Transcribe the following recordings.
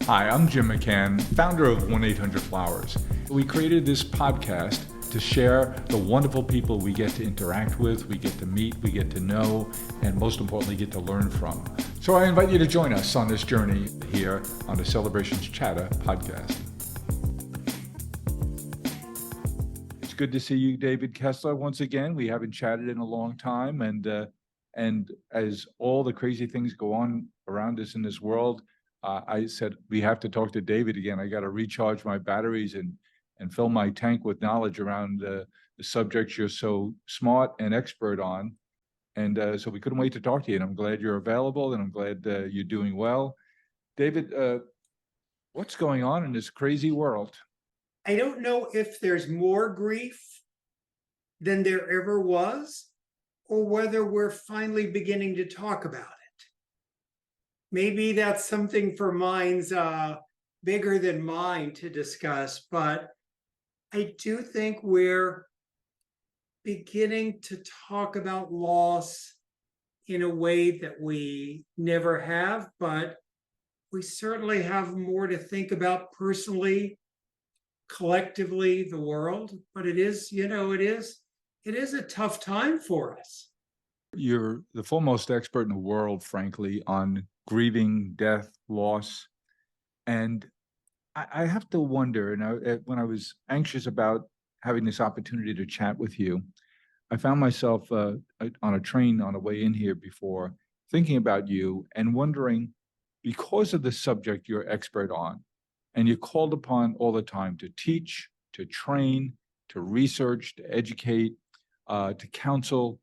Hi, I'm Jim McCann, founder of 1-800-Flowers. We created this podcast to share the wonderful people we get to interact with, we get to meet, we get to know, and most importantly, get to learn from. So I invite you to join us on this journey here on the Celebrations Chatter podcast. It's good to see you, David Kessler, once again. We haven't chatted in a long time, and as all the crazy things go on around us in this world, I said, we have to talk to David again. I got to recharge my batteries and fill my tank with knowledge around the subjects you're so smart and expert on. And so we couldn't wait to talk to you. And I'm glad you're available, and I'm glad you're doing well. David, what's going on in this crazy world? I don't know if there's more grief than there ever was, or whether we're finally beginning to talk about it. Maybe that's something for minds bigger than mine to discuss, but I do think we're beginning to talk about loss in a way that we never have, but we certainly have more to think about personally, collectively, the world. But it is a tough time for us. You're the foremost expert in the world, frankly, on grieving, death, loss. And I have to wonder, and when I was anxious about having this opportunity to chat with you, I found myself on a train on the way in here before, thinking about you and wondering, because of the subject you're expert on, and you're called upon all the time to teach, to train, to research, to educate, to counsel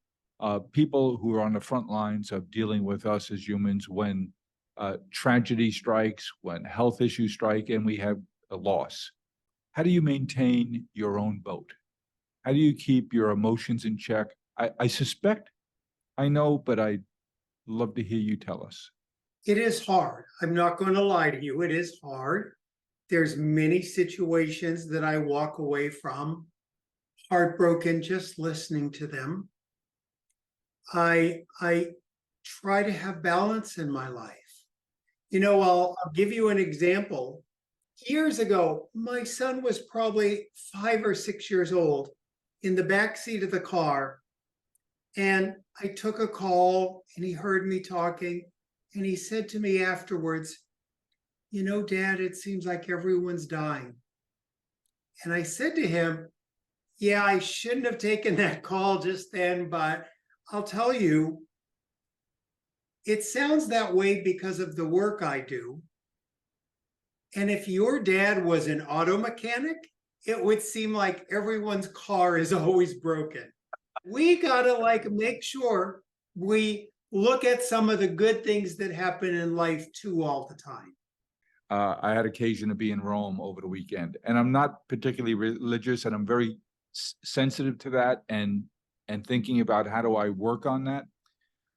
people who are on the front lines of dealing with us as humans when tragedy strikes, when health issues strike, and we have a loss. How do you maintain your own boat? How do you keep your emotions in check? I suspect I know, but I'd love to hear you tell us. It is hard. I'm not going to lie to you. It is hard. There's many situations that I walk away from heartbroken just listening to them. I try to have balance in my life. I'll give you an example. Years ago, my son was probably 5 or 6 years old, in the back seat of the car, and I took a call, and he heard me talking, and he said to me afterwards, Dad, it seems like everyone's dying. And I said to him, yeah, I shouldn't have taken that call just then, but I'll tell you, it sounds that way because of the work I do. And if your dad was an auto mechanic, it would seem like everyone's car is always broken. We gotta make sure we look at some of the good things that happen in life too all the time. I had occasion to be in Rome over the weekend, and I'm not particularly religious, and I'm very sensitive to that and thinking about how do I work on that.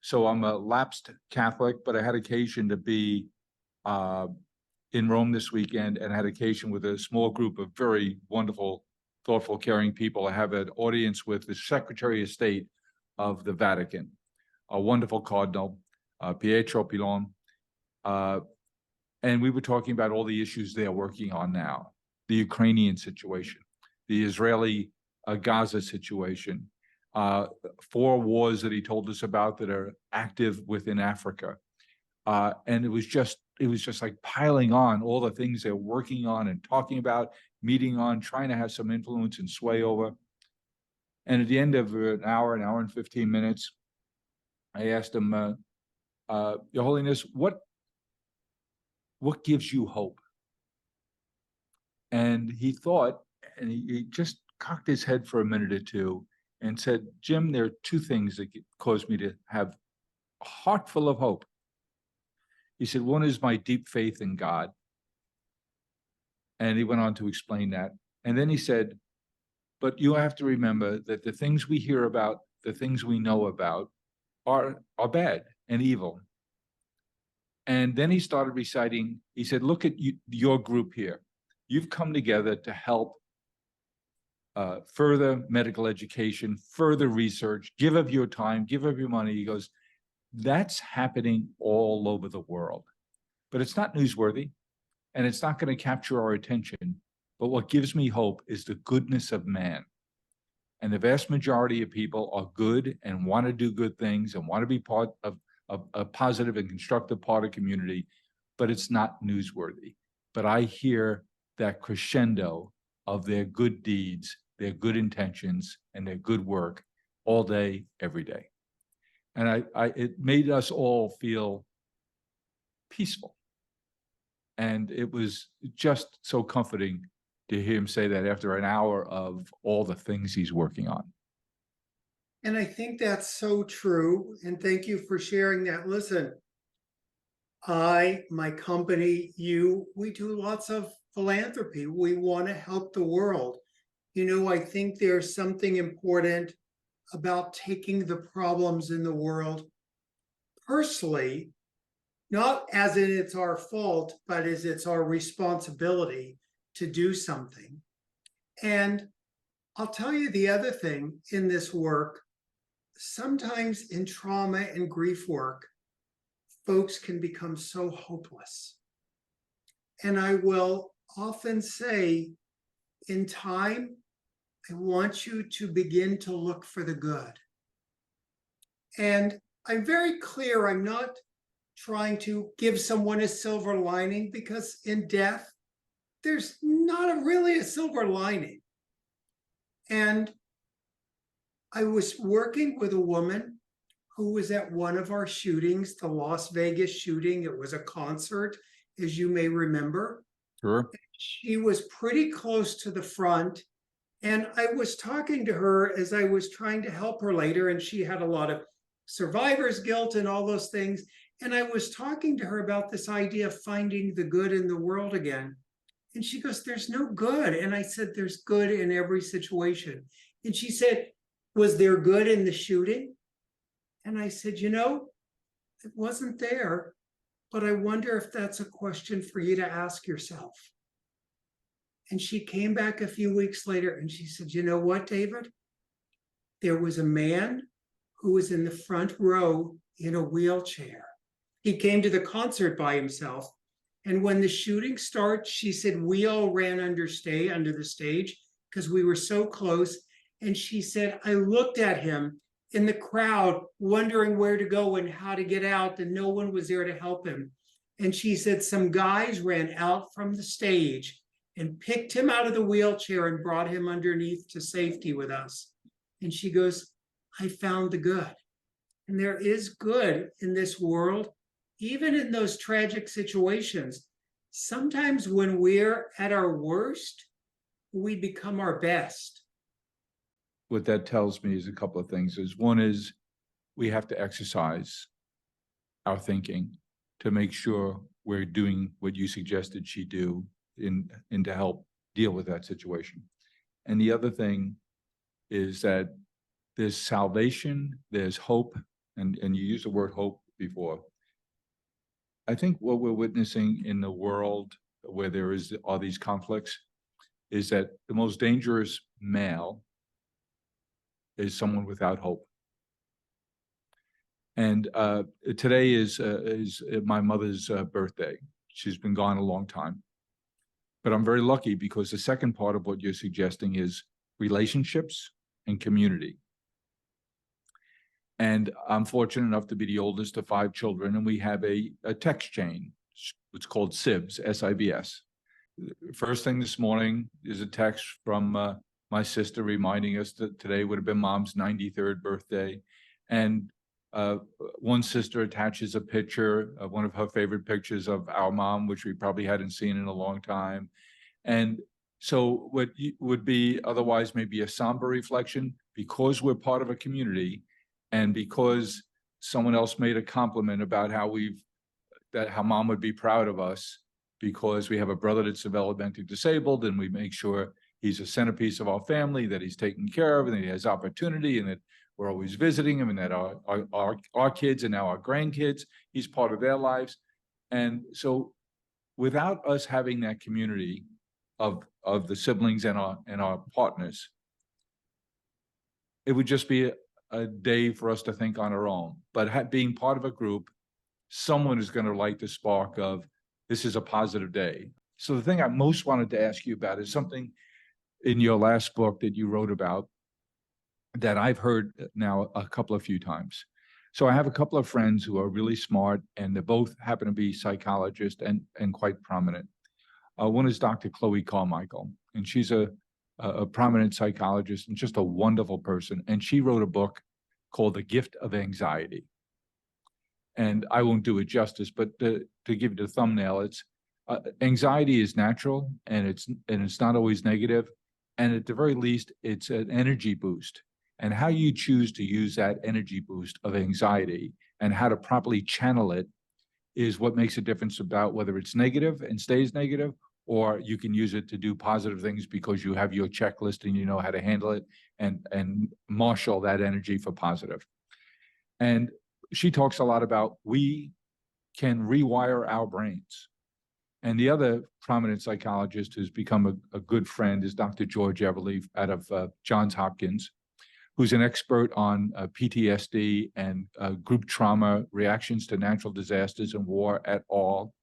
So I'm a lapsed Catholic, but I had occasion to be in Rome this weekend, and had occasion with a small group of very wonderful, thoughtful, caring people. I have an audience with the Secretary of State of the Vatican, a wonderful Cardinal, Pietro Pilon. And we were talking about all the issues they are working on now, the Ukrainian situation, the Israeli Gaza situation, 4 wars that he told us about that are active within Africa. And it was just like piling on all the things they're working on and talking about, meeting on, trying to have some influence and sway over. And at the end of an hour and 15 minutes, I asked him, Your Holiness, what gives you hope? And he thought, and he just cocked his head for a minute or two and said, Jim, there are 2 things that cause me to have a heart full of hope. He said, one is my deep faith in God. And he went on to explain that. And then he said, but you have to remember that the things we hear about, the things we know about are bad and evil. And then he started reciting, he said, look at your group here. You've come together to help further medical education, further research, give of your time, give of your money. He goes, that's happening all over the world, but it's not newsworthy. and it's not going to capture our attention. But what gives me hope is the goodness of man. And the vast majority of people are good and want to do good things and want to be part of a positive and constructive part of community, but it's not newsworthy. But I hear that crescendo of their good deeds, their good intentions, and their good work all day, every day. And it made us all feel peaceful. And it was just so comforting to hear him say that after an hour of all the things he's working on. And I think that's so true. And thank you for sharing that. Listen, my company, we do lots of philanthropy. We want to help the world. I think there's something important about taking the problems in the world personally, not as in it's our fault, but as it's our responsibility to do something. And I'll tell you the other thing in this work, sometimes in trauma and grief work, folks can become so hopeless. And I will often say, in time, I want you to begin to look for the good. And I'm very clear, I'm not trying to give someone a silver lining, because in death, there's not really a silver lining. And I was working with a woman who was at one of our shootings, the Las Vegas shooting. It was a concert, as you may remember. Sure. She was pretty close to the front. And I was talking to her as I was trying to help her later, and she had a lot of survivor's guilt and all those things. And I was talking to her about this idea of finding the good in the world again. And she goes, there's no good. And I said, there's good in every situation. And she said, was there good in the shooting? And I said, it wasn't there, but I wonder if that's a question for you to ask yourself. And she came back a few weeks later and she said, you know what, David? There was a man who was in the front row in a wheelchair. He came to the concert by himself. And when the shooting started, she said, we all ran under the stage because we were so close. And she said, I looked at him in the crowd, wondering where to go and how to get out, and no one was there to help him. And she said, some guys ran out from the stage and picked him out of the wheelchair and brought him underneath to safety with us. And she goes, I found the good. And there is good in this world, even in those tragic situations. Sometimes when we're at our worst, we become our best. What that tells me is a couple of things. One is we have to exercise our thinking to make sure we're doing what you suggested she do in to help deal with that situation. And the other thing is that there's salvation, there's hope, and you used the word hope before. I think what we're witnessing in the world where are these conflicts is that the most dangerous male is someone without hope. And today is my mother's birthday. She's been gone a long time. But I'm very lucky because the second part of what you're suggesting is relationships and community. And I'm fortunate enough to be the oldest of 5 children, and we have a text chain. It's called SIBS, S-I-B-S. First thing this morning is a text from my sister reminding us that today would have been Mom's 93rd birthday. And one sister attaches a picture of one of her favorite pictures of our mom, which we probably hadn't seen in a long time. And so what would be otherwise maybe a somber reflection, because we're part of a community and because someone else made a compliment about how Mom would be proud of us because we have a brother that's developmentally disabled, and we make sure he's a centerpiece of our family, that he's taken care of, and that he has opportunity, and that we're always visiting him, and that our kids and now our grandkids, he's part of their lives. And so without us having that community of the siblings and our partners, it would just be a day for us to think on our own. But being part of a group, someone is going to light the spark of, this is a positive day. So the thing I most wanted to ask you about is something in your last book that you wrote about that I've heard now a few times. So I have a couple of friends who are really smart, and they both happen to be psychologists and quite prominent. One is Dr. Chloe Carmichael, and she's a prominent psychologist and just a wonderful person. And she wrote a book called The Gift of Anxiety. And I won't do it justice, but to give you the thumbnail, it's anxiety is natural, and it's not always negative, and at the very least, it's an energy boost. And how you choose to use that energy boost of anxiety and how to properly channel it is what makes a difference about whether it's negative and stays negative, or you can use it to do positive things because you have your checklist and you know how to handle it and marshal that energy for positive. And she talks a lot about we can rewire our brains. And the other prominent psychologist who's become a good friend is Dr. George Everly out of Johns Hopkins, who's an expert on PTSD and group trauma, reactions to natural disasters and war at all.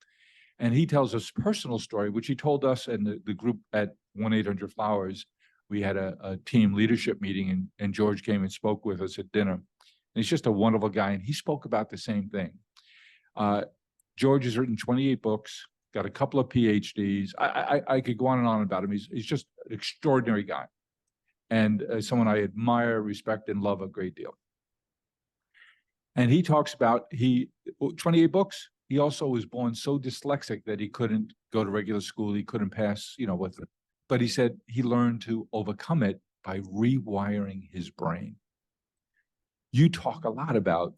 And he tells us a personal story, which he told us in the group at 1-800-Flowers. We had a team leadership meeting, and George came and spoke with us at dinner. And he's just a wonderful guy, and he spoke about the same thing. George has written 28 books, got a couple of PhDs. I could go on and on about him. He's just an extraordinary guy, and someone I admire, respect, and love a great deal. And he talks about 28 books. He also was born so dyslexic that he couldn't go to regular school. He couldn't pass, with it. But he said he learned to overcome it by rewiring his brain. You talk a lot about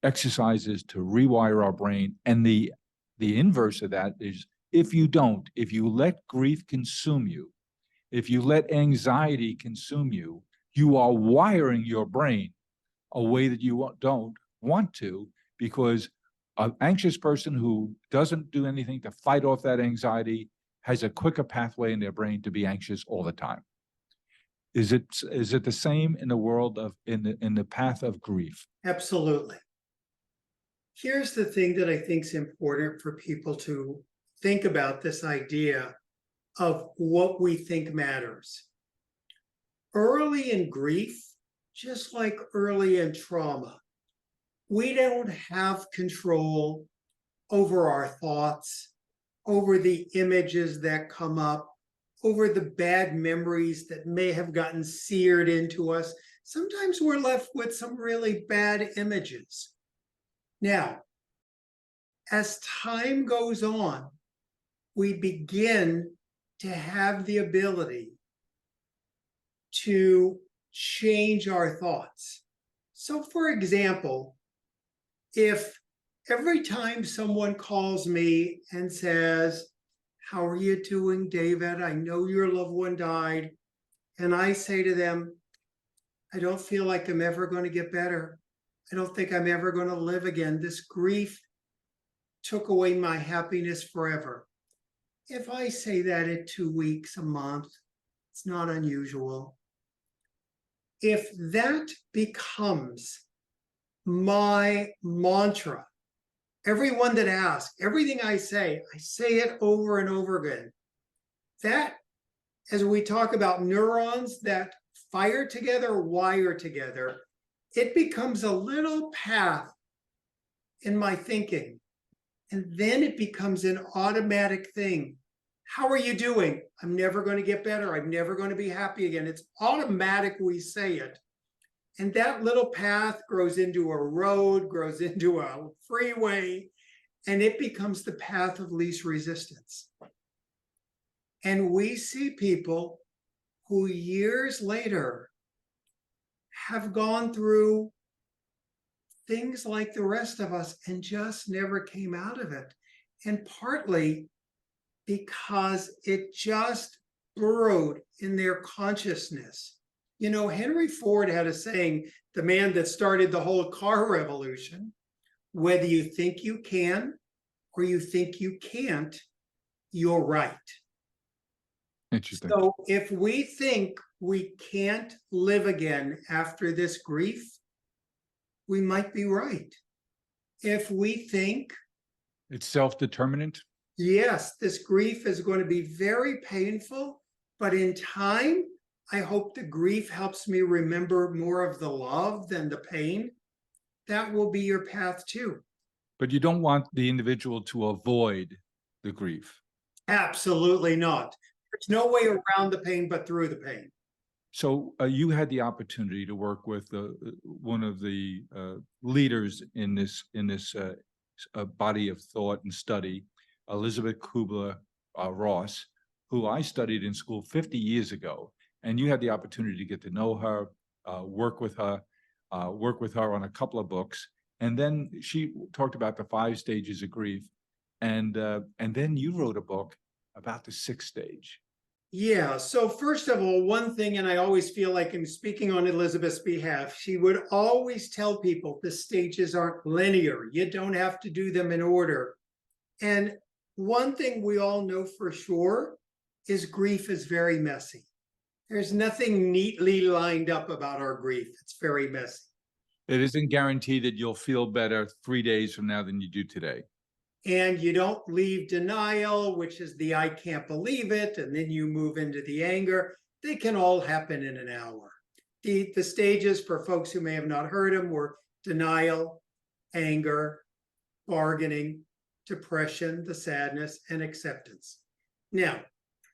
exercises to rewire our brain. And the inverse of that is if you let grief consume you, if you let anxiety consume you, you are wiring your brain a way that you don't want to, because an anxious person who doesn't do anything to fight off that anxiety has a quicker pathway in their brain to be anxious all the time. Is it the same in the world of in the path of grief? Absolutely. Here's the thing that I think is important for people to think about, this idea of what we think matters. Early in grief, just like early in trauma, we don't have control over our thoughts, over the images that come up, over the bad memories that may have gotten seared into us. Sometimes we're left with some really bad images. Now, as time goes on, we begin to have the ability to change our thoughts. So, for example, if every time someone calls me and says, "How are you doing, David? I know your loved one died," and I say to them, "I don't feel like I'm ever going to get better. I don't think I'm ever going to live again. This grief took away my happiness forever." If I say that in 2 weeks, a month, it's not unusual. If that becomes my mantra, everyone that asks, everything I say it over and over again. That, as we talk about neurons that fire together, wire together, it becomes a little path in my thinking. And then it becomes an automatic thing. How are you doing? I'm never going to get better. I'm never going to be happy again. It's automatic, we say it. And that little path grows into a road, grows into a freeway, and it becomes the path of least resistance. And we see people who years later have gone through things like the rest of us and just never came out of it. And partly because it just burrowed in their consciousness. Henry Ford had a saying, the man that started the whole car revolution: whether you think you can or you think you can't, you're right. Interesting. So if we think we can't live again after this grief, we might be right. If we think it's self-determinant. Yes, this grief is going to be very painful, but in time, I hope the grief helps me remember more of the love than the pain. That will be your path too. But you don't want the individual to avoid the grief. Absolutely not. There's no way around the pain but through the pain. So you had the opportunity to work with one of the leaders in this body of thought and study, Elizabeth Kubler-Ross, who I studied in school 50 years ago. And you had the opportunity to get to know her, work with her on a couple of books. And then she talked about the 5 stages of grief. And then you wrote a book about the 6th stage. Yeah. So first of all, one thing, and I always feel like I'm speaking on Elizabeth's behalf, she would always tell people the stages aren't linear. You don't have to do them in order. And one thing we all know for sure is grief is very messy. There's nothing neatly lined up about our grief. It's very messy. It isn't guaranteed that you'll feel better 3 days from now than you do today. And you don't leave denial, which is the I can't believe it, and then you move into the anger. They can all happen in an hour. The stages, for folks who may have not heard them, were denial, anger, bargaining, depression, the sadness, and acceptance. Now,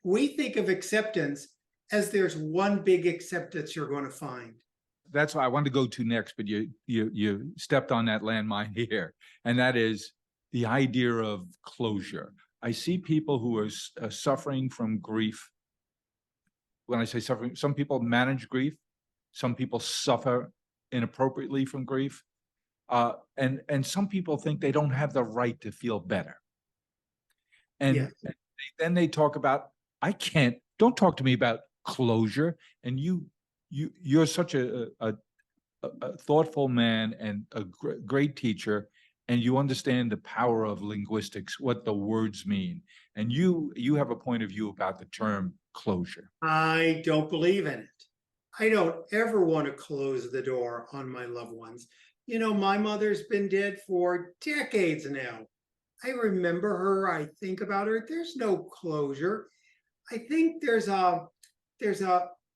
we think of acceptance as there's one big acceptance you're going to find. That's what I wanted to go to next, but you stepped on that landmine here, and that is the idea of closure. I see people who are suffering from grief. When I say suffering, some people manage grief, some people suffer inappropriately from grief, and some people think they don't have the right to feel better. And Yes. then they talk about, don't talk to me about closure. And you're such a thoughtful man and a great teacher, and you understand the power of linguistics, what the words mean. And you have a point of view about the term closure. I don't believe in it. I don't ever want to close the door on my loved ones. You know, my mother's been dead for decades now. I remember her. I think about her. There's no closure. I think there's a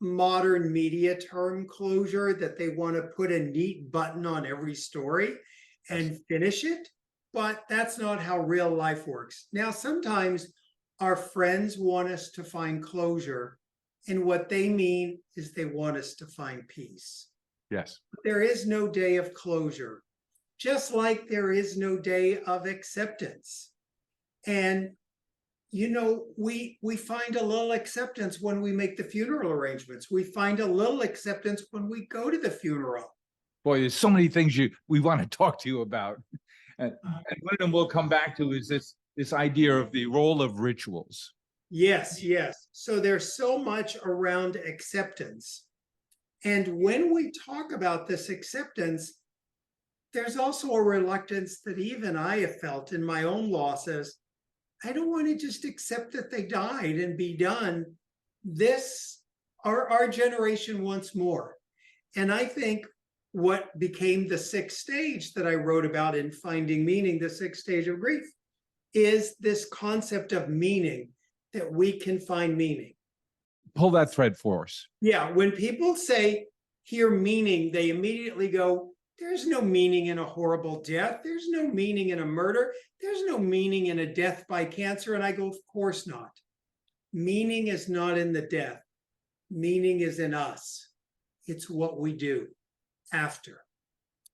modern media term, closure, that they want to put a neat button on every story and finish it. But that's not how real life works. Now, sometimes our friends want us to find closure, and what they mean is they want us to find peace. Yes. There is no day of closure, just like there is no day of acceptance. And you know, we find a little acceptance when we make the funeral arrangements. We find a little acceptance when we go to the funeral. Boy, there's so many things we want to talk to you about. And one of them we'll come back to is this idea of the role of rituals. Yes, yes. So there's so much around acceptance. And when we talk about this acceptance, there's also a reluctance that even I have felt in my own losses. I don't want to just accept that they died and be done. Our generation wants more. And I think what became the 6th stage that I wrote about in Finding Meaning, the 6th stage of grief, is this concept of meaning, that we can find meaning. Pull that thread for us. Yeah, when people hear meaning, they immediately go, there's no meaning in a horrible death. There's no meaning in a murder. There's no meaning in a death by cancer. And I go, of course not. Meaning is not in the death. Meaning is in us. It's what we do after.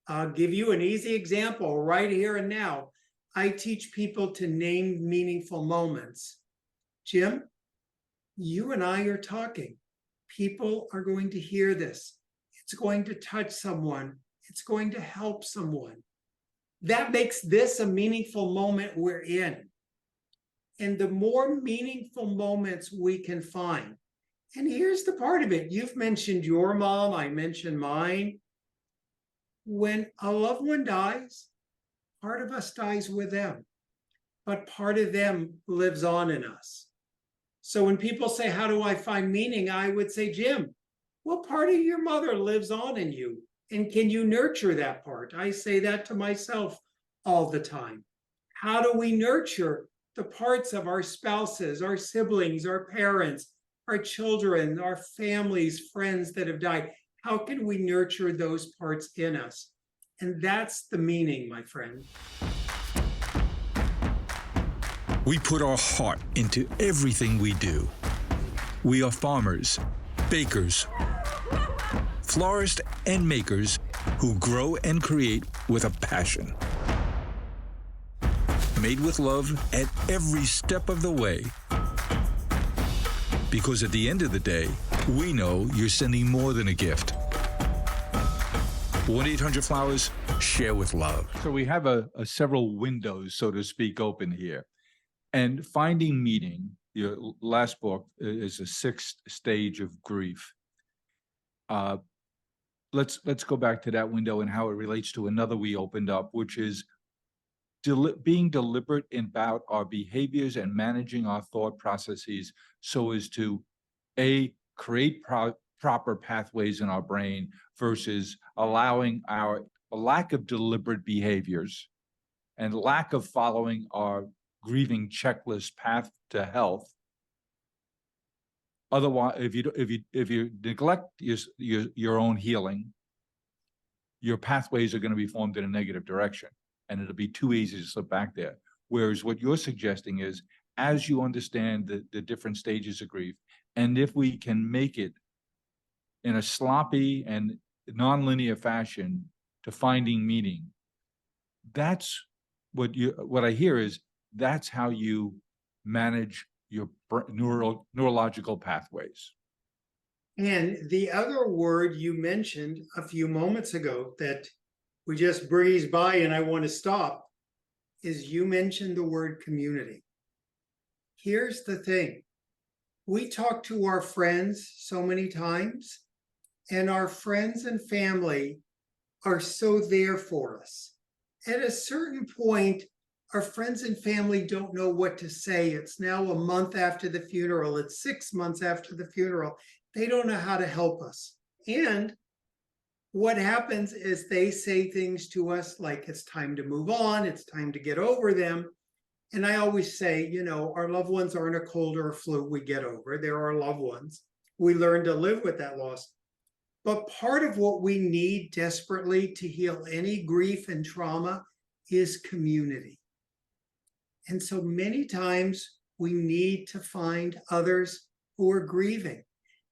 I'll give you an easy example right here and now. I teach people to name meaningful moments. Jim, you and I are talking. People are going to hear this. It's going to touch someone. It's going to help someone. That makes this a meaningful moment we're in. And the more meaningful moments we can find, and here's the part of it. You've mentioned your mom, I mentioned mine. When a loved one dies, part of us dies with them, but part of them lives on in us. So when people say, how do I find meaning? I would say, Jim, what part of your mother lives on in you? And can you nurture that part? I say that to myself all the time. How do we nurture the parts of our spouses, our siblings, our parents, our children, our families, friends that have died. How can we nurture those parts in us? And that's the meaning, my friend. We put our heart into everything we do. We are farmers, bakers, florists, and makers who grow and create with a passion. Made with love at every step of the way. Because at the end of the day, we know you're sending more than a gift. 1-800-Flowers, share with love. So we have a several windows, so to speak, open here. And finding meaning, your last book is a sixth stage of grief. Let's go back to that window and how it relates to another we opened up, which is being deliberate about our behaviors and managing our thought processes so as to create proper pathways in our brain versus allowing our lack of deliberate behaviors and lack of following our grieving checklist path to health. Otherwise, if you neglect your own healing, your pathways are going to be formed in a negative direction, and it'll be too easy to slip back there. Whereas what you're suggesting is, as you understand the different stages of grief, and if we can make it in a sloppy and nonlinear fashion to finding meaning, that's what I hear is that's how you manage your neurological pathways. And the other word you mentioned a few moments ago that we just breezed by and I want to stop is you mentioned the word community. Here's the thing. We talk to our friends so many times, and our friends and family are so there for us. At a certain point, our friends and family don't know what to say. It's now a month after the funeral. It's 6 months after the funeral. They don't know how to help us. And what happens is they say things to us like it's time to move on. It's time to get over them. And I always say, our loved ones aren't a cold or a flu we get over. They're our loved ones. We learn to live with that loss. But part of what we need desperately to heal any grief and trauma is community. And so many times we need to find others who are grieving.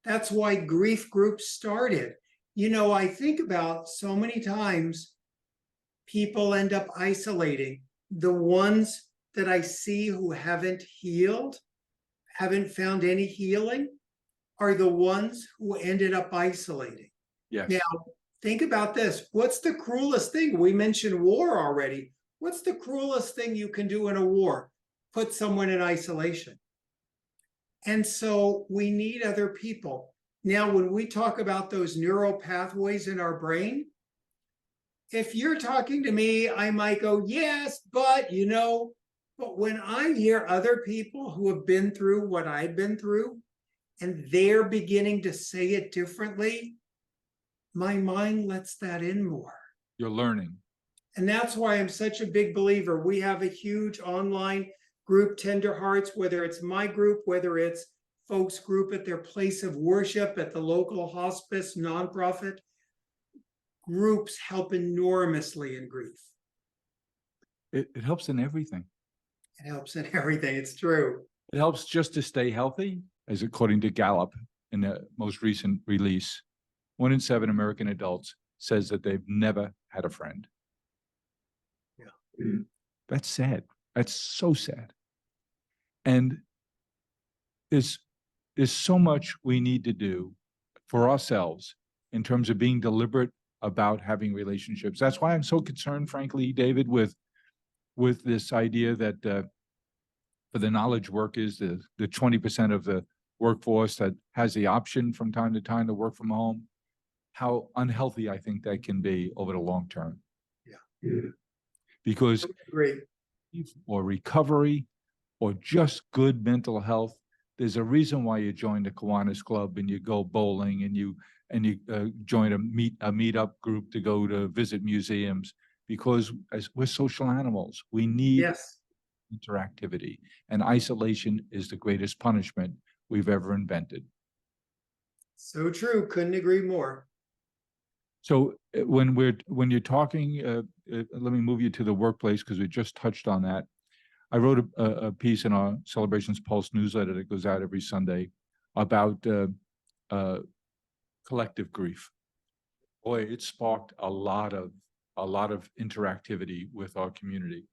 That's why grief groups started. I think about so many times people end up isolating. The ones that I see who haven't healed, haven't found any healing, are the ones who ended up isolating. Yes. Now, think about this. What's the cruelest thing? We mentioned war already. What's the cruelest thing you can do in a war? Put someone in isolation. And so we need other people. Now, when we talk about those neural pathways in our brain, if you're talking to me, I might go, yes, but but when I hear other people who have been through what I've been through, and they're beginning to say it differently, my mind lets that in more. You're learning. And that's why I'm such a big believer. We have a huge online group, Tender Hearts, whether it's my group, whether it's folks' group at their place of worship, at the local hospice, nonprofit. Groups help enormously in grief. It helps in everything. It helps in everything. It's true. It helps just to stay healthy, as according to Gallup in the most recent release. 1 in 7 American adults says that they've never had a friend. Yeah. That's sad. That's so sad. And there's so much we need to do for ourselves in terms of being deliberate about having relationships. That's why I'm so concerned, frankly, David, with this idea that for the knowledge workers, the 20% of the workforce that has the option from time to time to work from home, how unhealthy I think that can be over the long term. Yeah. Because or recovery or just good mental health, there's a reason why you join the Kiwanis Club and you go bowling and you join a meetup group to go to visit museums, because as we're social animals, we need interactivity, and isolation is the greatest punishment we've ever invented. So true. Couldn't agree more. So when you're talking, let me move you to the workplace because we just touched on that. I wrote a piece in our Celebrations Pulse newsletter that goes out every Sunday about collective grief. Boy, it sparked a lot of interactivity with our community,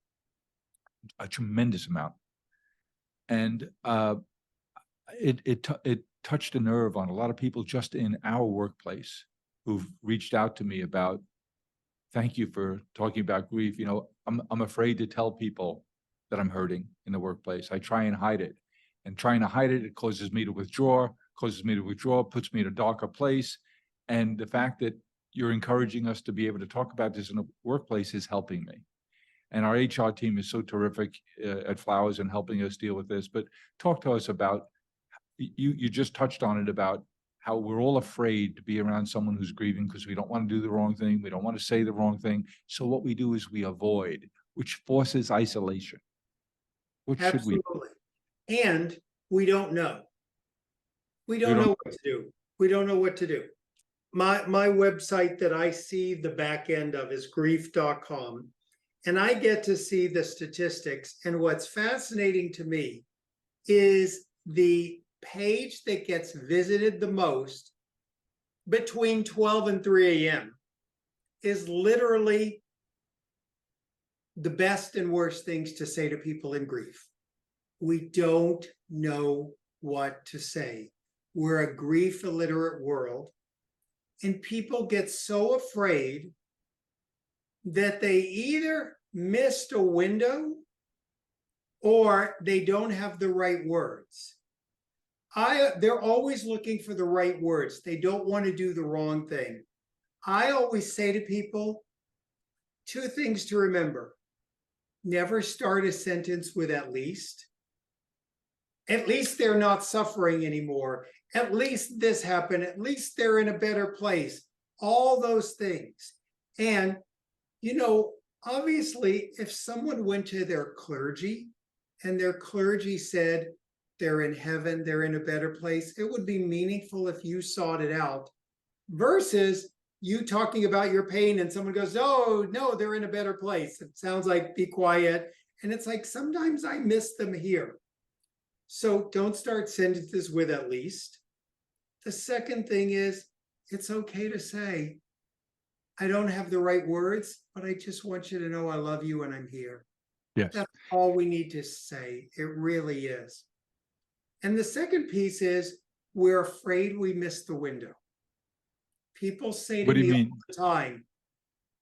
a tremendous amount, and it touched a nerve on a lot of people just in our workplace who've reached out to me about, thank you for talking about grief. You know, I'm afraid to tell people that I'm hurting in the workplace. I try and hide it, and trying to hide it, it causes me to withdraw, puts me in a darker place. And the fact that you're encouraging us to be able to talk about this in the workplace is helping me. And our HR team is so terrific at Flowers and helping us deal with this. But talk to us about, you just touched on it, about how we're all afraid to be around someone who's grieving because we don't want to do the wrong thing. We don't want to say the wrong thing. So what we do is we avoid, which forces isolation. What should we do? Absolutely. And we don't know. We don't know what to do. We don't know what to do. My website that I see the back end of is grief.com. And I get to see the statistics. And what's fascinating to me is the page that gets visited the most between 12 and 3 a.m. is literally the best and worst things to say to people in grief. We don't know what to say. We're a grief illiterate world, and people get so afraid that they either missed a window or they don't have the right words. They're always looking for the right words. They don't want to do the wrong thing. I always say to people, 2 things to remember. Never start a sentence with at least. At least they're not suffering anymore. At least this happened. At least they're in a better place. All those things. And, you know, obviously, if someone went to their clergy and their clergy said they're in heaven, they're in a better place, it would be meaningful if you sought it out versus you talking about your pain and someone goes, oh, no, they're in a better place. It sounds like be quiet. And it's like, sometimes I miss them here. So don't start sentences with at least. The second thing is, it's okay to say, I don't have the right words, but I just want you to know I love you and I'm here. Yes. That's all we need to say. It really is. And the second piece is, we're afraid we missed the window. People say to me all the time,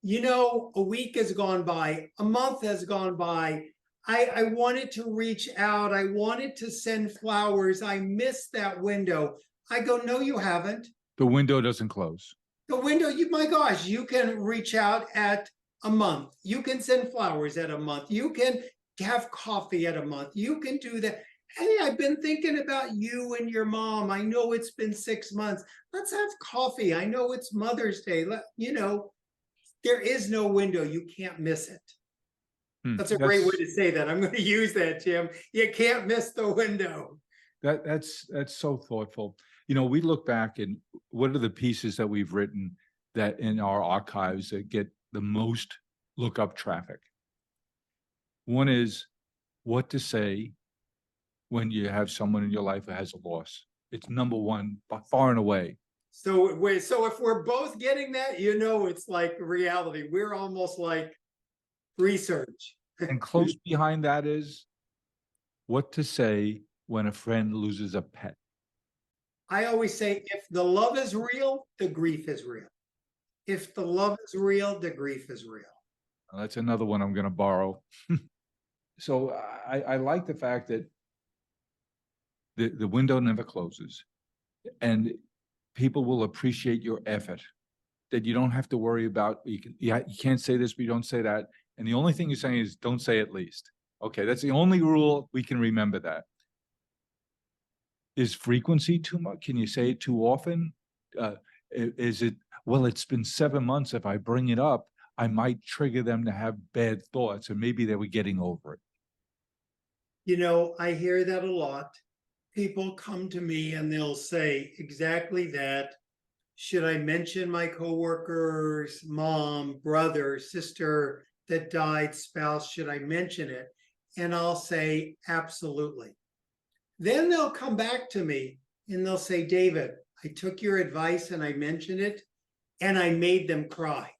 you know, a week has gone by, a month has gone by. I wanted to reach out. I wanted to send flowers. I missed that window. I go, no, you haven't. The window doesn't close. The window, my gosh, you can reach out at a month. You can send flowers at a month. You can have coffee at a month. You can do that. Hey, I've been thinking about you and your mom. I know it's been 6 months. Let's have coffee. I know it's Mother's Day. You know, there is no window. You can't miss it. That's a great way to say that. I'm going to use that, Jim. You can't miss the window. That's so thoughtful. You know, we look back and what are the pieces that we've written that in our archives that get the most lookup traffic? One is what to say when you have someone in your life who has a loss. It's number one, by far and away. So if we're both getting that, you know, it's like reality. We're almost like research. And close behind that is what to say when a friend loses a pet. I always say, if the love is real, the grief is real. If the love is real, the grief is real. Well, that's another one I'm going to borrow. So I like the fact that the window never closes, and people will appreciate your effort, that you don't have to worry about, you can't say this, but you don't say that. And the only thing you're saying is don't say at least. Okay, that's the only rule we can remember that. Is frequency too much? Can you say it too often? Is it, well, it's been 7 months. If I bring it up, I might trigger them to have bad thoughts, and maybe they were getting over it. You know, I hear that a lot. People come to me and they'll say exactly that. Should I mention my coworker's mom, brother, sister that died, spouse? Should I mention it? And I'll say, absolutely. Then they'll come back to me and they'll say, David, I took your advice and I mentioned it and I made them cry.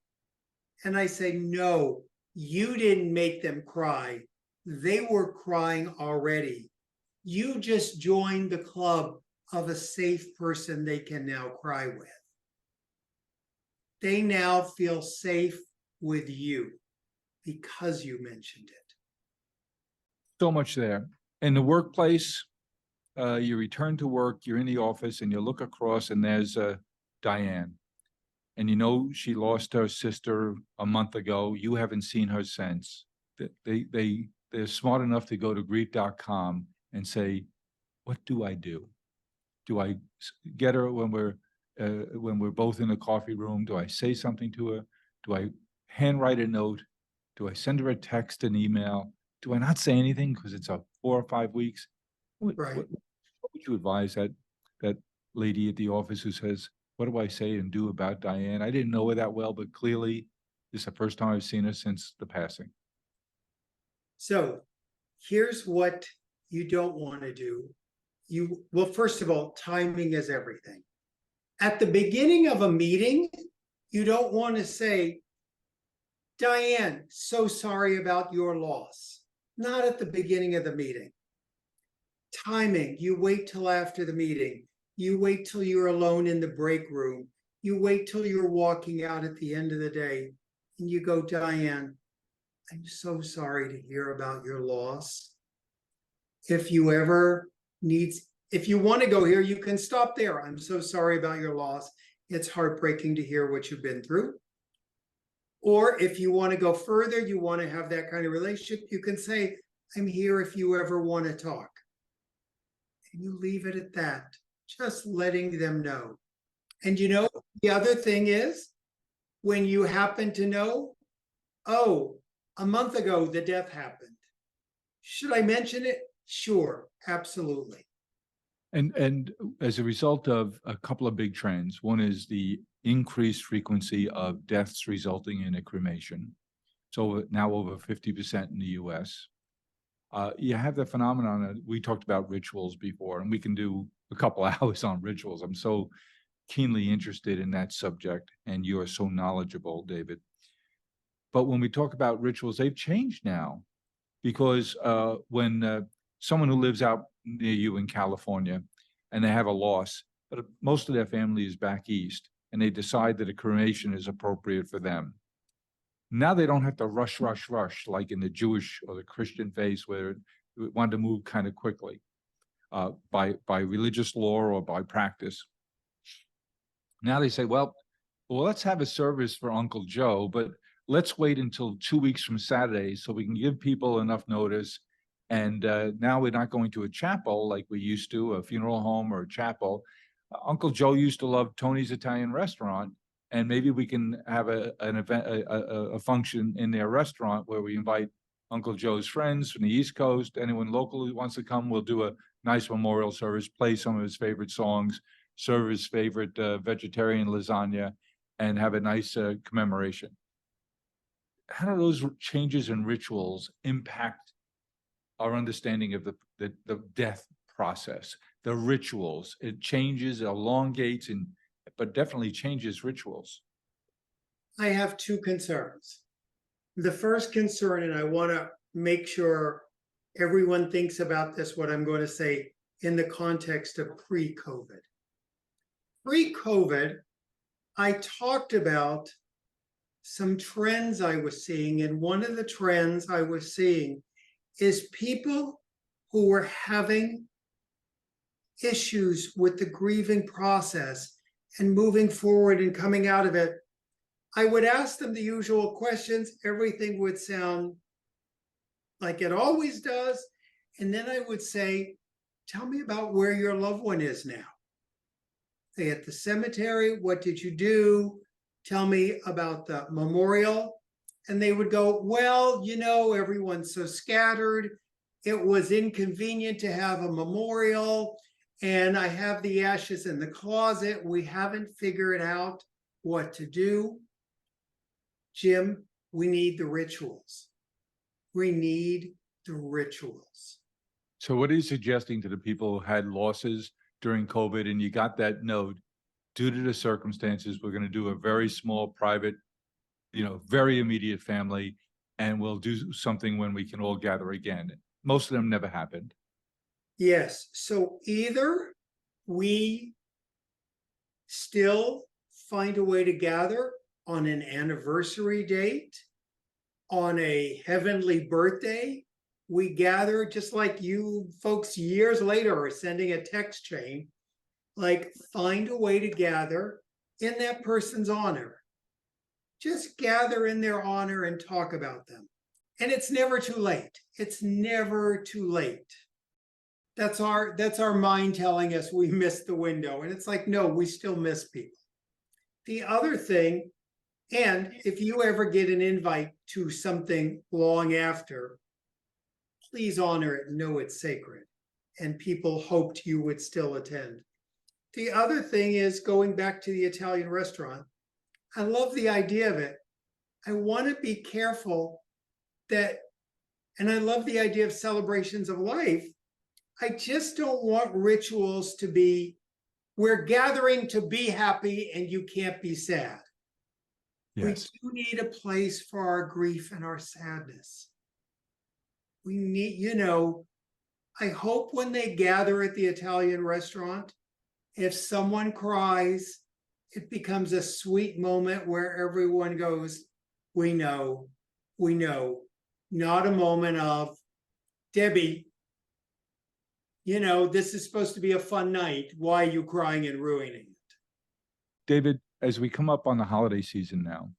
And I say, no, you didn't make them cry. They were crying already. You just joined the club of a safe person they can now cry with. They now feel safe with you because you mentioned it. So much there. In the workplace, you return to work, you're in the office and you look across and there's Diane. And you know she lost her sister a month ago. You haven't seen her since. They're smart enough to go to grief.com and say, what do I do? Do I get her when we're both in the coffee room? Do I say something to her? Do I handwrite a note? Do I send her a text, an email? Do I not say anything because it's 4 or 5 weeks? Right. What would you advise that lady at the office who says, what do I say and do about Diane? I didn't know her that well, but clearly this is the first time I've seen her since the passing. So here's what you don't want to do. Well, first of all, timing is everything. At the beginning of a meeting, you don't want to say, Diane, so sorry about your loss. Not at the beginning of the meeting. Timing, you wait till after the meeting. You wait till you're alone in the break room. You wait till you're walking out at the end of the day and you go, Diane, I'm so sorry to hear about your loss. If you want to go here, you can stop there. I'm so sorry about your loss. It's heartbreaking to hear what you've been through. Or if you want to go further, you want to have that kind of relationship, you can say, I'm here if you ever want to talk. And you leave it at that, just letting them know. And you know, the other thing is, when you happen to know, oh, a month ago, the death happened. Should I mention it? Sure, absolutely. And as a result of a couple of big trends, one is the increased frequency of deaths resulting in a cremation. So now over 50% in the US. You have the phenomenon that we talked about rituals before, and we can do a couple hours on rituals. I'm so keenly interested in that subject, and you are so knowledgeable, David. But when we talk about rituals, they've changed now, because when someone who lives out near you in California and they have a loss, but most of their family is back east, and they decide that a cremation is appropriate for them. Now they don't have to rush like in the Jewish or the Christian faith where it wanted to move kind of quickly by religious law or by practice. Now they say, well, let's have a service for Uncle Joe, but let's wait until 2 weeks from Saturday so we can give people enough notice. And now we're not going to a chapel like we used to, a funeral home or a chapel. Uncle Joe used to love Tony's Italian Restaurant, and maybe we can have an event, a function in their restaurant where we invite Uncle Joe's friends from the East Coast. Anyone local who wants to come, we'll do a nice memorial service, play some of his favorite songs, serve his favorite vegetarian lasagna, and have a nice commemoration. How do those changes in rituals impact our understanding of the death process, the rituals? It changes, elongates, but definitely changes rituals. I have two concerns. The first concern, and I want to make sure everyone thinks about this, what I'm going to say in the context of pre-COVID. Pre-COVID, I talked about some trends I was seeing, and one of the trends I was seeing is people who were having issues with the grieving process and moving forward and coming out of it. I would ask them the usual questions. Everything would sound like it always does. And then I would say, tell me about where your loved one is now. They at the cemetery, what did you do? Tell me about the memorial. And they would go, well, you know, everyone's so scattered. it was inconvenient to have a memorial, and I have the ashes in the closet. We haven't figured out what to do. Jim, we need the rituals. We need the rituals. So what are you suggesting to the people who had losses during COVID and you got that note, due to the circumstances, we're going to do a very small, private, very immediate family, and we'll do something when we can all gather again. Most of them never happened. Yes, so either we still find a way to gather on an anniversary date, on a heavenly birthday, we gather just like you folks years later are sending a text chain, like find a way to gather in that person's honor. Just gather in their honor and talk about them. And it's never too late. It's never too late. That's our mind telling us we missed the window. And it's like, no, we still miss people. The other thing, and if you ever get an invite to something long after, please honor it and know it's sacred. And people hoped you would still attend. The other thing is going back to the Italian restaurant. I love the idea of it. I want to be careful that, and I love the idea of celebrations of life. I just don't want rituals to be, we're gathering to be happy and you can't be sad. Yes. We do need a place for our grief and our sadness. We need, I hope when they gather at the Italian restaurant, if someone cries, it becomes a sweet moment where everyone goes, we know, not a moment of, Debbie, this is supposed to be a fun night. Why are you crying and ruining it? David, as we come up on the holiday season now,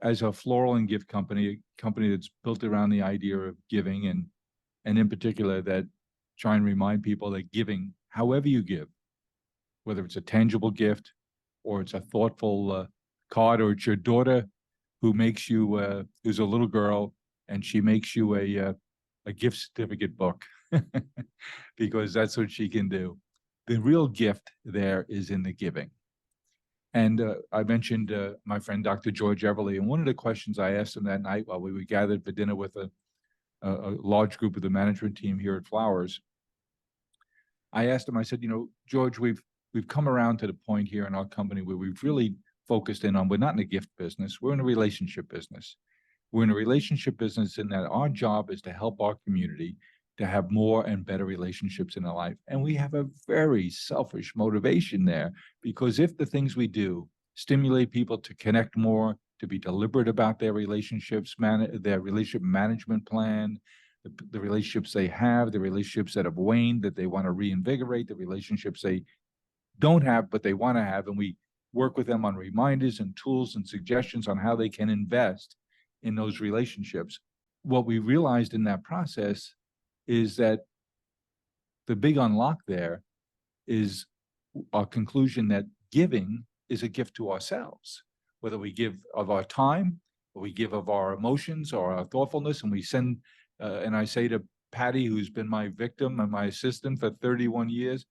as a floral and gift company, a company that's built around the idea of giving, and in particular that try and remind people that giving, however you give, whether it's a tangible gift or it's a thoughtful card, or it's your daughter who makes you, who's a little girl, and she makes you a gift certificate book because that's what she can do. The real gift there is in the giving. And I mentioned my friend, Dr. George Everly, and one of the questions I asked him that night while we were gathered for dinner with a large group of the management team here at Flowers, I asked him, I said, George, we've come around to the point here in our company where we've really focused in on, we're not in a gift business, we're in a relationship business. We're in a relationship business in that our job is to help our community to have more and better relationships in their life. And we have a very selfish motivation there, because if the things we do stimulate people to connect more, to be deliberate about their relationships, their relationship management plan, the relationships they have, the relationships that have waned that they want to reinvigorate, the relationships they don't have but they want to have, and we work with them on reminders and tools and suggestions on how they can invest in those relationships. What we realized in that process is that the big unlock there is our conclusion that giving is a gift to ourselves, whether we give of our time, or we give of our emotions or our thoughtfulness, and we send, and I say to Patty, who's been my victim and my assistant for 31 years,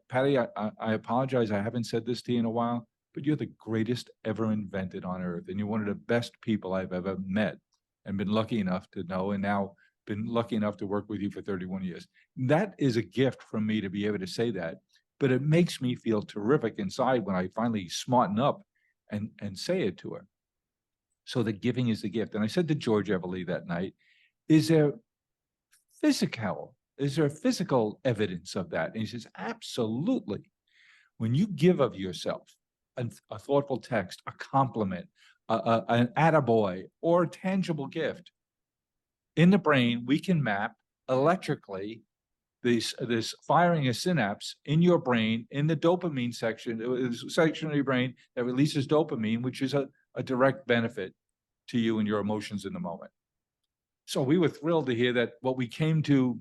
Patty, I apologize, I haven't said this to you in a while, but you're the greatest ever invented on earth, and you're one of the best people I've ever met and been lucky enough to know, and now been lucky enough to work with you for 31 years. That is a gift from me to be able to say that, but it makes me feel terrific inside when I finally smarten up and say it to her. So the giving is the gift. And I said to George Everly that night, is there physical evidence of that? And he says, absolutely. When you give of yourself, a thoughtful text, a compliment, an attaboy, or a tangible gift, in the brain, we can map electrically this firing a synapse in your brain, in the dopamine section of your brain that releases dopamine, which is a direct benefit to you and your emotions in the moment. So we were thrilled to hear that what we came to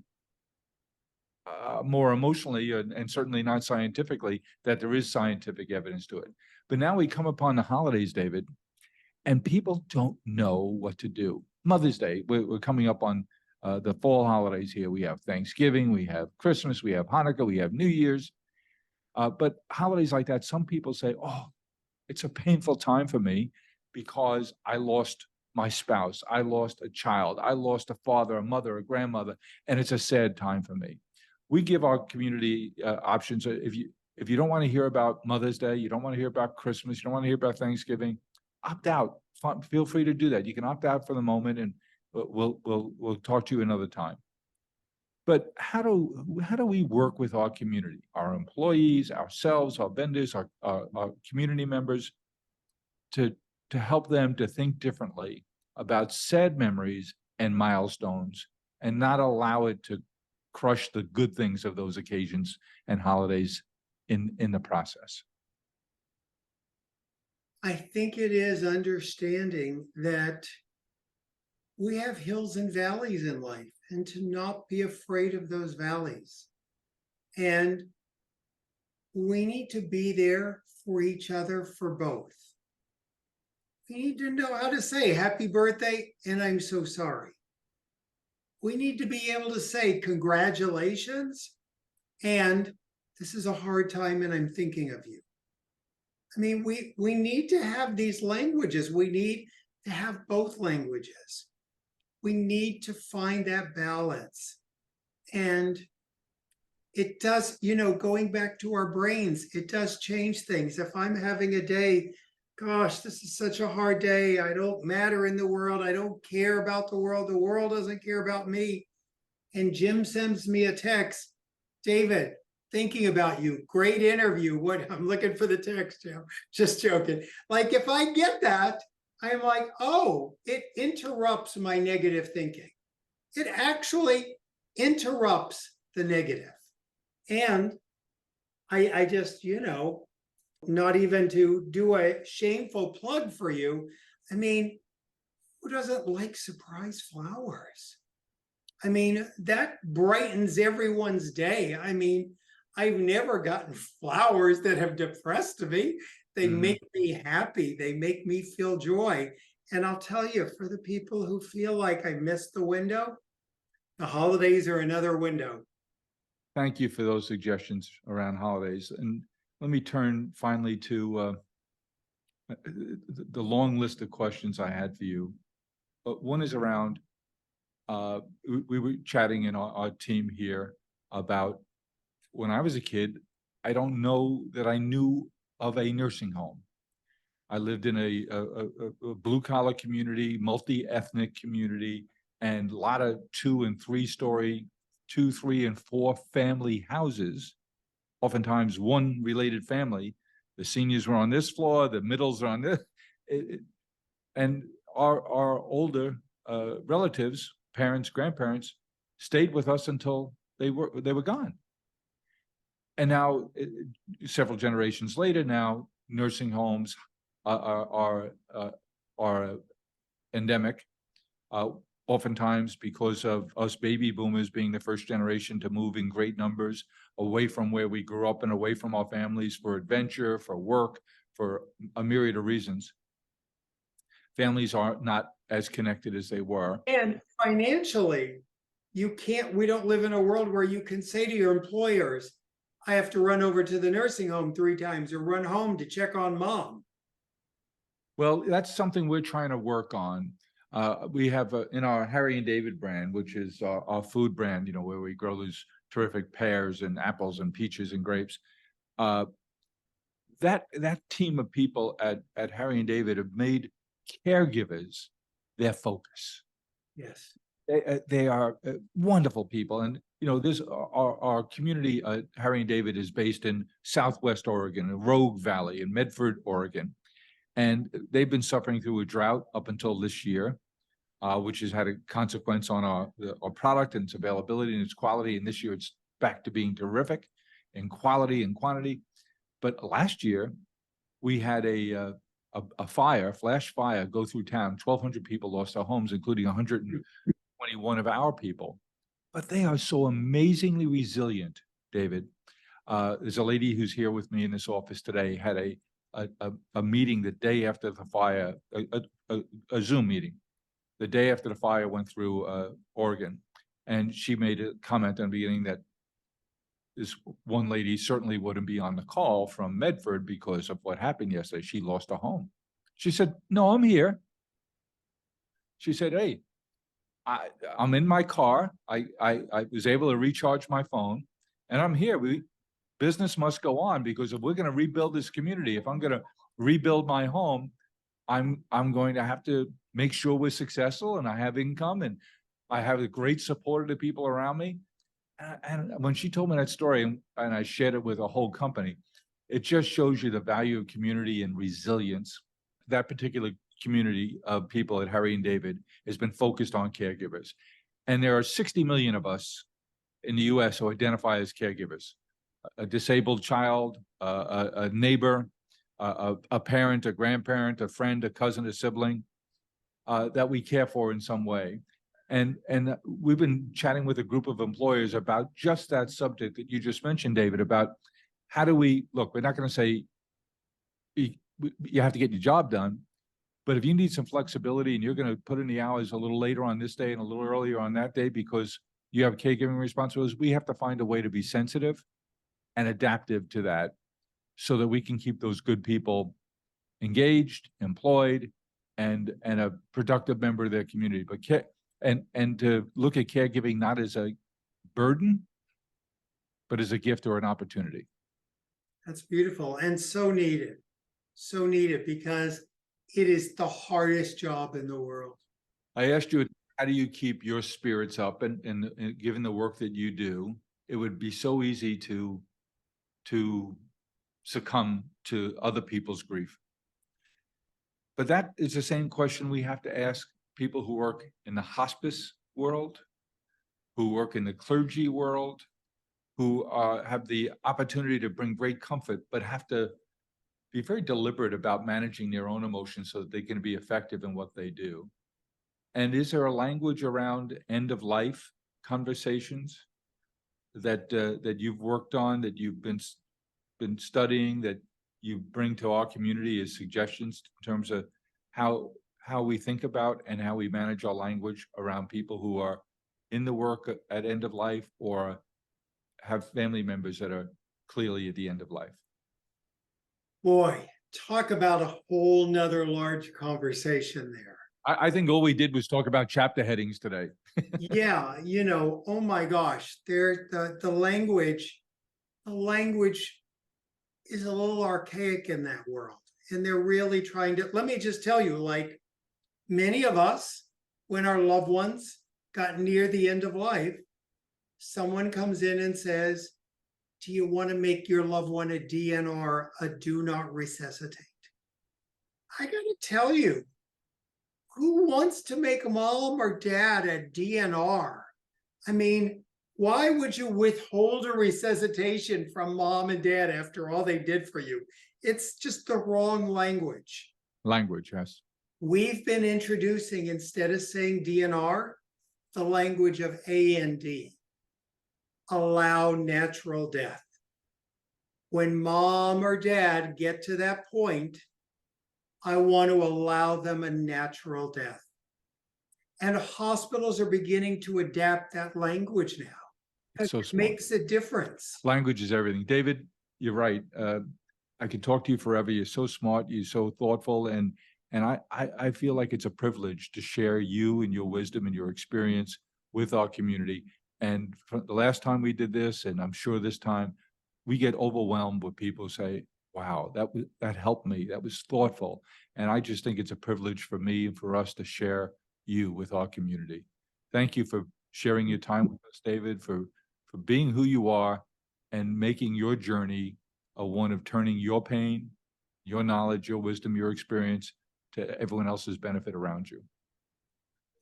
more emotionally and certainly not scientifically, that there is scientific evidence to it. But now we come upon the holidays, David, and people don't know what to do. Mother's Day, we're coming up on the fall holidays here. We have Thanksgiving, we have Christmas, we have Hanukkah, we have New Year's. But holidays like that, some people say, oh, it's a painful time for me because I lost my spouse, I lost a child, I lost a father, a mother, a grandmother, and it's a sad time for me. We give our community options. If you don't want to hear about Mother's Day, you don't want to hear about Christmas, you don't want to hear about Thanksgiving, opt out. Feel free to do that. You can opt out for the moment, and we'll talk to you another time. But how do we work with our community, our employees, ourselves, our vendors, our community members, to help them to think differently about sad memories and milestones, and not allow it to crush the good things of those occasions and holidays in the process? I think it is understanding that we have hills and valleys in life, and to not be afraid of those valleys. And we need to be there for each other for both. We need to know how to say happy birthday and I'm so sorry. We need to be able to say congratulations and this is a hard time and I'm thinking of you. I mean, we need to have these languages. We need to have both languages. We need to find that balance. And it does, going back to our brains, it does change things. If I'm having a day, gosh, this is such a hard day. I don't matter in the world. I don't care about the world doesn't care about me. And Jim sends me a text, David, thinking about you. Great interview. What I'm looking for the text, Jim. Just joking. Like if I get that, I'm like, oh, it interrupts my negative thinking. It actually interrupts the negative. And I just, not even to do a shameful plug for you. I mean, who doesn't like surprise flowers? I mean, that brightens everyone's day. I mean, I've never gotten flowers that have depressed me. They make me happy. They make me feel joy. And I'll tell you, for the people who feel like I missed the window, the holidays are another window. Thank you for those suggestions around holidays. And let me turn finally to the long list of questions I had for you. One is around, we were chatting in our team here about when I was a kid, I don't know that I knew of a nursing home. I lived in a blue-collar community, multi-ethnic community, and a lot of 2 and 3 story, 2, 3, and 4 family houses, oftentimes one related family. The seniors were on this floor, the middles are on this. And our older relatives, parents, grandparents, stayed with us until they were gone. And now, several generations later, now nursing homes are endemic. Oftentimes because of us baby boomers being the first generation to move in great numbers away from where we grew up and away from our families for adventure, for work, for a myriad of reasons. Families are not as connected as they were. And financially, we don't live in a world where you can say to your employers, I have to run over to the nursing home 3 times or run home to check on mom. Well, that's something we're trying to work on. We have in our Harry and David brand, which is our food brand, where we grow these terrific pears and apples and peaches and grapes. That team of people at Harry and David have made caregivers their focus. Yes. They are wonderful people. And, this our community, Harry and David, is based in Southwest Oregon, in Rogue Valley, in Medford, Oregon. And they've been suffering through a drought up until this year, which has had a consequence on our product and its availability and its quality. And this year it's back to being terrific in quality and quantity. But last year we had a flash fire go through town. 1,200 people lost their homes, including 121 of our people. But they are so amazingly resilient, David. There's a lady who's here with me in this office today, had a meeting the day after the fire, a Zoom meeting, the day after the fire went through Oregon. And she made a comment in the beginning that this one lady certainly wouldn't be on the call from Medford because of what happened yesterday. She lost a home. She said, no, I'm here. She said, hey, I'm in my car. I was able to recharge my phone and I'm here. Business must go on, because if we're going to rebuild this community, if I'm going to rebuild my home, I'm going to have to make sure we're successful and I have income and I have a great support of the people around me. And when she told me that story and I shared it with a whole company, it just shows you the value of community and resilience. That particular community of people at Harry and David has been focused on caregivers. And there are 60 million of us in the US who identify as caregivers. A disabled child, a neighbor, a parent, a grandparent, a friend, a cousin, a sibling, that we care for in some way. And we've been chatting with a group of employers about just that subject that you just mentioned, David, about how do we, look, we're not going to say you have to get your job done, but if you need some flexibility and you're going to put in the hours a little later on this day and a little earlier on that day because you have caregiving responsibilities, we have to find a way to be sensitive and adaptive to that so that we can keep those good people engaged, employed, and a productive member of their community. But and to look at caregiving not as a burden, but as a gift or an opportunity. That's beautiful and so needed because it is the hardest job in the world. I asked you, how do you keep your spirits up? And given the work that you do, it would be so easy to succumb to other people's grief. But that is the same question we have to ask people who work in the hospice world, who work in the clergy world, who have the opportunity to bring great comfort, but have to be very deliberate about managing their own emotions so that they can be effective in what they do. And is there a language around end of life conversations that that you've worked on, that you've been studying, that you bring to our community as suggestions in terms of how we think about and how we manage our language around people who are in the work at end of life or have family members that are clearly at the end of life? Boy, talk about a whole nother large conversation there. I think all we did was talk about chapter headings today. Yeah, oh my gosh, the language is a little archaic in that world. And they're really trying to, let me just tell you, like many of us, when our loved ones got near the end of life, someone comes in and says, do you want to make your loved one a DNR, a do not resuscitate? I got to tell you, who wants to make mom or dad a DNR? I mean, why would you withhold a resuscitation from mom and dad after all they did for you? It's just the wrong language. Language, yes. We've been introducing, instead of saying DNR, the language of AND. Allow natural death. When mom or dad get to that point, I want to allow them a natural death. And hospitals are beginning to adapt that language now. So it makes a difference. Language is everything. David, you're right. I could talk to you forever. You're so smart. You're so thoughtful. And I feel like it's a privilege to share you and your wisdom and your experience with our community. And the last time we did this, and I'm sure this time, we get overwhelmed with people who say, wow, that helped me. That was thoughtful. And I just think it's a privilege for me and for us to share you with our community. Thank you for sharing your time with us, David, for being who you are and making your journey a one of turning your pain, your knowledge, your wisdom, your experience to everyone else's benefit around you.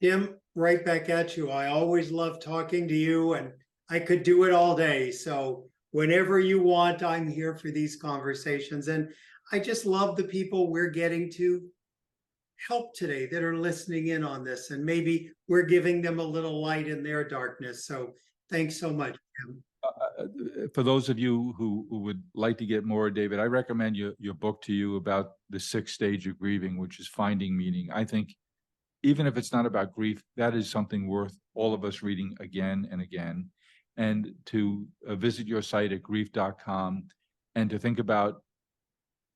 Tim, right back at you. I always love talking to you, and I could do it all day. So whenever you want, I'm here for these conversations. And I just love the people we're getting to help today that are listening in on this. And maybe we're giving them a little light in their darkness. So thanks so much, Tim. For those of you who would like to get more, David, I recommend your book to you about the 6th stage of grieving, which is finding meaning. I think even if it's not about grief, that is something worth all of us reading again and again. And to visit your site at grief.com and to think about,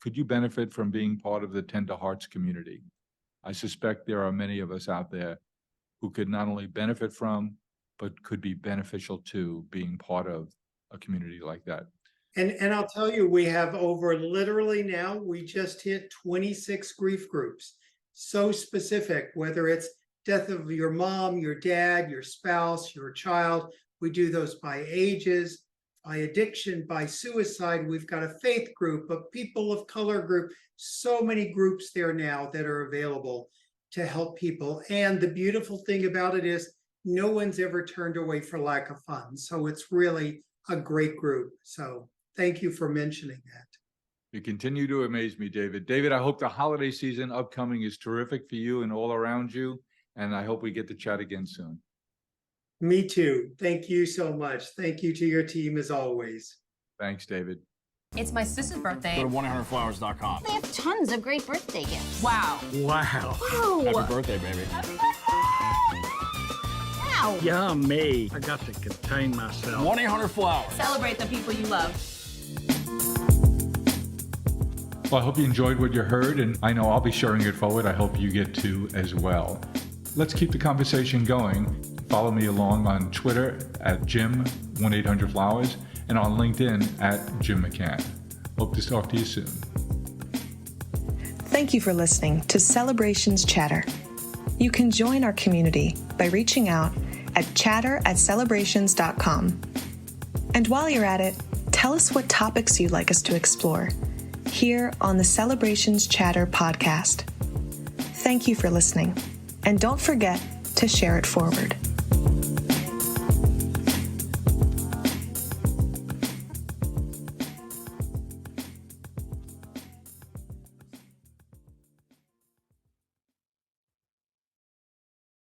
could you benefit from being part of the Tender Hearts community? I suspect there are many of us out there who could not only benefit from, but could be beneficial to being part of a community like that. And I'll tell you, we have over literally now, we just hit 26 grief groups. So specific, whether it's death of your mom, your dad, your spouse, your child. We do those by ages, by addiction, by suicide. We've got a faith group, a people of color group, so many groups there now that are available to help people. And the beautiful thing about it is no one's ever turned away for lack of funds. So it's really a great group. So thank you for mentioning that. You continue to amaze me, David. David, I hope the holiday season upcoming is terrific for you and all around you. And I hope we get to chat again soon. Me too. Thank you so much. Thank you to your team as always. Thanks, David. It's my sister's birthday. Go to 1-800-Flowers.com. They have tons of great birthday gifts. Wow. Wow. Wow. Happy birthday, baby. Wow. Yummy. I got to contain myself. 1-800-Flowers. Celebrate the people you love. Well, I hope you enjoyed what you heard, and I know I'll be sharing it forward. I hope you get to as well. Let's keep the conversation going. Follow me along on Twitter at Jim1800Flowers and on LinkedIn at Jim McCann. Hope to talk to you soon. Thank you for listening to Celebrations Chatter. You can join our community by reaching out at chatter@celebrations.com. And while you're at it, tell us what topics you'd like us to explore here on the Celebrations Chatter podcast. Thank you for listening, and don't forget to share it forward.